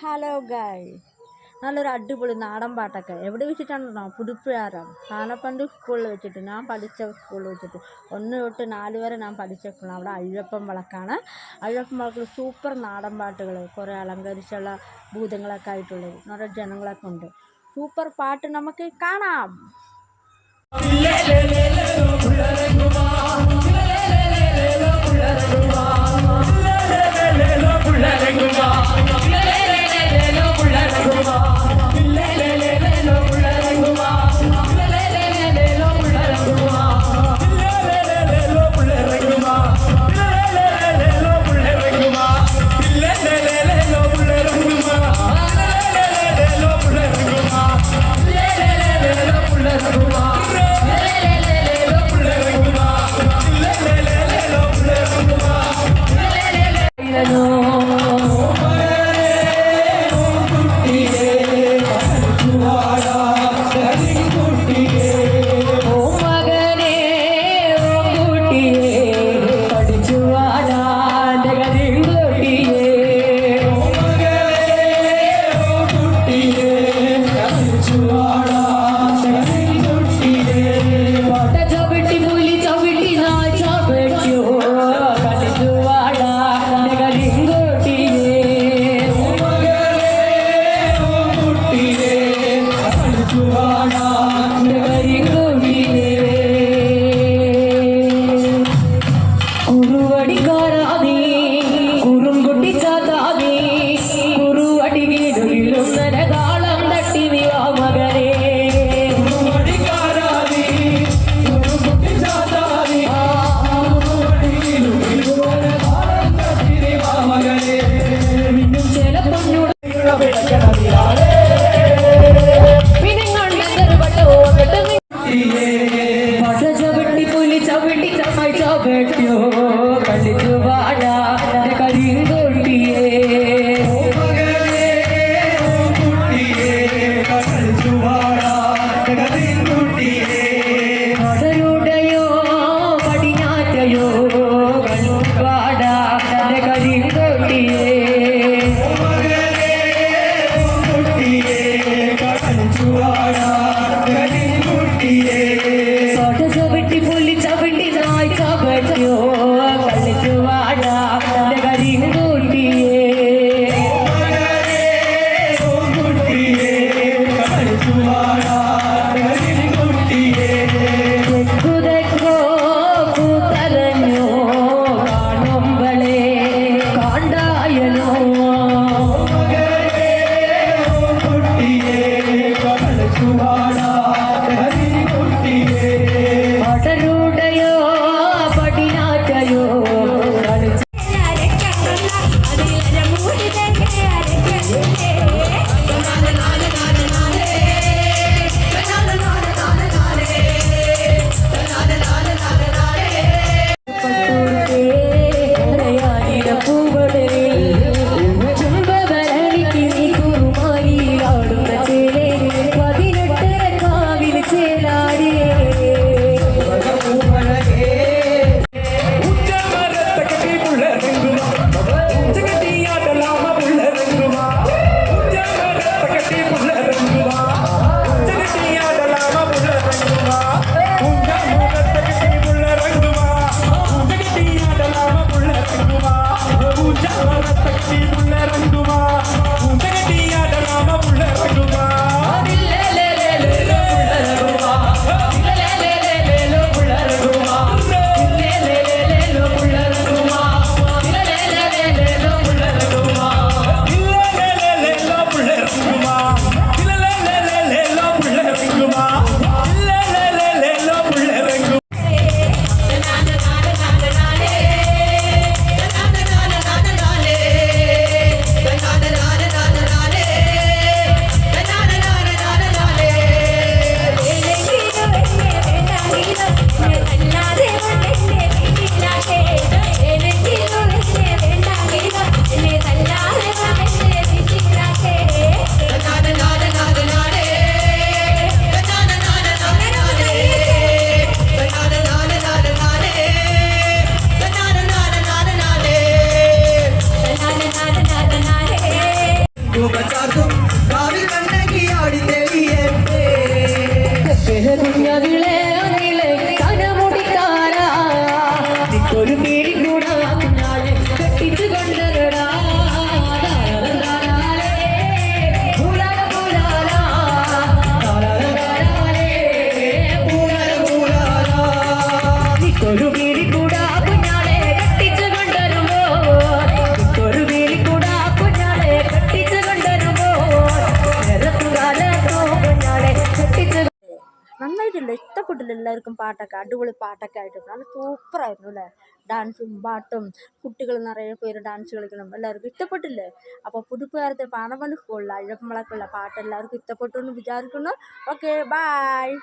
Hello ഗായ്, നല്ലൊരു അടിപൊളി നാടൻ പാട്ടൊക്കെ എവിടെ വെച്ചിട്ടാണെന്നോ? പുതുപ്പുഴാരം പാനപ്പള്ളി സ്കൂളിൽ വെച്ചിട്ട്, ഞാൻ പഠിച്ച സ്കൂളിൽ വെച്ചിട്ട് 1 തൊട്ട് 4 വരെ ഞാൻ പഠിച്ചിട്ടുള്ള അവിടെ അയ്യപ്പം വിളക്കാണ്. അയ്യപ്പം വിളക്കിൽ സൂപ്പർ നാടൻ പാട്ടുകൾ, കുറേ അലങ്കരിച്ചുള്ള ഭൂതങ്ങളൊക്കെ ആയിട്ടുള്ളത്, നിറയെ ജനങ്ങളൊക്കെ ഉണ്ട്. സൂപ്പർ പാട്ട് നമുക്ക് കാണാം. പൂമച്ചാർത്തും കാവിൽ കണ്ണകി ആടി തെളിയട്ടെ കുഞ്ഞതിലെ അനിലെ കനമുടിക്കാരാ നിക്കൊരു പേരി കൂടാ കുഞ്ഞാളെ കെട്ടിച്ചു കൊണ്ടരടാ നിക്കൊരു പേരി കൂടാ കുഞ്ഞാളെ കെട്ടിച്ചു കൊണ്ടരുമ്പോ നിക്കൊരു പേരി കൂടാ കുഞ്ഞാളെ കെട്ടിച്ചു കൊണ്ടരുമ്പോ നിരത്തുകാലോ കുഞ്ഞാളെ കെട്ടിച്ചു നന്നായിട്ടില്ല, ഇഷ്ടപ്പെട്ടില്ല എല്ലാവർക്കും പാട്ടൊക്കെ. അടിപൊളി പാട്ടൊക്കെ ആയിട്ട് നല്ല സൂപ്പറായിരുന്നു അല്ലേ? ഡാൻസും പാട്ടും കുട്ടികൾ നിറയെ പേര് ഡാൻസ് കളിക്കണം, എല്ലാവർക്കും ഇഷ്ടപ്പെട്ടില്ലേ? അപ്പോൾ പുതുപ്പുകാലത്തെ പാണപ്പള്ളി സ്കൂളിൽ അഴപ്പമ്പളക്കുള്ള പാട്ട് എല്ലാവർക്കും ഇഷ്ടപ്പെട്ടു എന്ന് വിചാരിക്കുന്നു. Okay, bye.